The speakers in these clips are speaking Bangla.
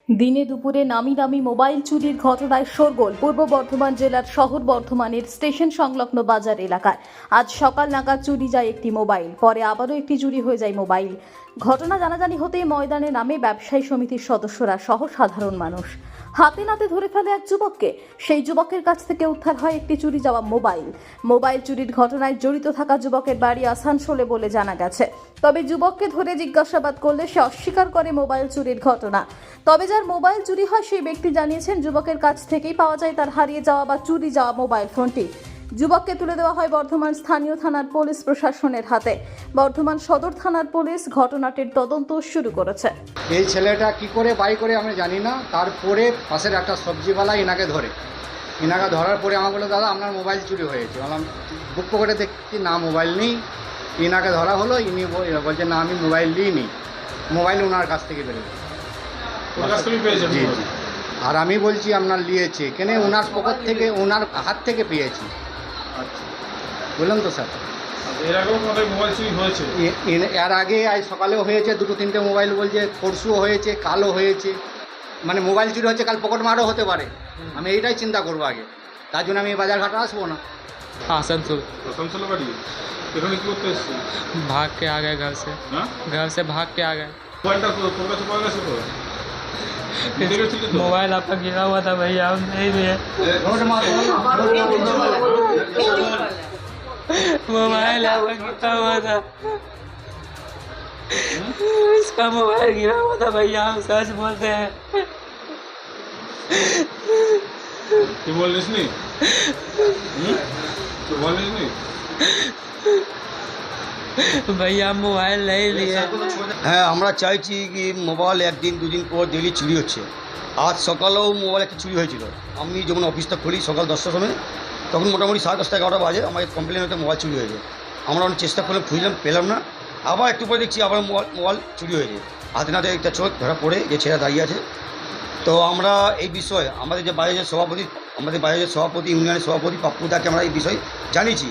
দিনে দুপুরে নামি দামি মোবাইল চুরির ঘটনায় শোরগোল পূর্ব বর্ধমান জেলার শহর বর্ধমানের স্টেশন সংলগ্ন বাজার এলাকায়। আজ সকাল নাগাদ চুরি যায় একটি মোবাইল, পরে আবারও একটি চুরি হয়ে যায় মোবাইল। ঘটনা জানাজানি হতেই ময়দানে নামে ব্যবসায়ী সমিতির সদস্যরা সহ সাধারণ মানুষ। হাতে নাতে ধরে ফেলে এক যুবককে। সেই যুবকের কাছ থেকে উদ্ধার হয় একটি চুরি যাওয়া মোবাইল চুরির ঘটনায় জড়িত থাকা যুবকের বাড়ি আসানসোলে বলে জানা গেছে। তবে যুবককে ধরে জিজ্ঞাসাবাদ করলে সে অস্বীকার করে মোবাইল চুরির ঘটনা। তবে যার মোবাইল চুরি হয় সেই ব্যক্তি জানিয়েছেন যুবকের কাছ থেকেই পাওয়া যায় তার হারিয়ে যাওয়া বা চুরি যাওয়া মোবাইল ফোনটি। যুবককে তুলে দেওয়া হয় বর্ধমান স্থানীয় থানার পুলিশ প্রশাসনের হাতে। বর্ধমান সদর থানার পুলিশ ঘটনাটির তদন্ত শুরু করেছে। এই ছেলেটা কি করে বাই করে আমি জানি না। তারপরে পাশের একটা সবজিওয়ালা এনাকে ধরার পরে আমাকে বললো, দাদা আপনার মোবাইল চুরি হয়েছে। বললাম বুক পকেটে দেখছি না মোবাইল নেই। এনাকে ধরা হলো, ইনি বলছে না আমি মোবাইল নিইনি, মোবাইল ওনার কাছ থেকে বেরোবে। জি জি। আর আমি বলছি আপনার নিয়েছে কেন, ওনার পকেট থেকে ওনার হাত থেকে পেয়েছি। বললাম তো স্যার, এর আগে আজ সকালেও হয়েছে, দুটো তিনটে মোবাইল বলছে, পরশুও হয়েছে, কালও হয়েছে। মানে মোবাইল চুরি হচ্ছে, কাল পকেট মারও হতে পারে। আমি এইটাই চিন্তা করবো আগে, তার জন্য আমি বাজার ঘাটে আসবো না। आसनसोल বাড়ি এখানে কি করতে এসেছি? भाग के आ गए घर से भाग के आ गए। মোবাইলটা তোর কাছে পাওয়া গেছে তো? নিতে গেছিলি তো? मोबाइल आपका गिरा हुआ था भैया, हम नहीं लिए। मोबाइल आपका गिरा हुआ था, इसका मोबाइल गिरा हुआ था भैया, हम सच बोलते हैं। তুই বলিস নি? তুই বলিস নি? भैया मोबाइल नहीं लिए। হ্যাঁ, আমরা চাইছি কি মোবাইল একদিন দুদিন পর ডেলি চুরি হচ্ছে। আজ সকালেও মোবাইল একটা চুরি হয়েছিল। আমি যখন অফিসটা খুলি সকাল 10টার সময়, তখন মোটামুটি 10:30 11টা বাজে আমাদের কমপ্লেন হতে মোবাইল চুরি হয়েছে। আমরা অনেক চেষ্টা করলাম, খুঁজলাম, পেলাম না। আবার একটু পরে দেখছি আবার মোবাইল চুরি হয়েছে। হাতে নাতে একটা চোখ ধরা পড়ে যে ছেলে দাঁড়িয়ে আছে। তো আমরা এই বিষয়ে আমাদের বাজারের সভাপতি ইউনিয়নের সভাপতি পাপ্পুদাকে আমরা এই বিষয়ে জানিয়েছি।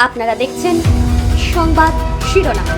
আপনারা দেখছেন সংবাদ শিরোনাম।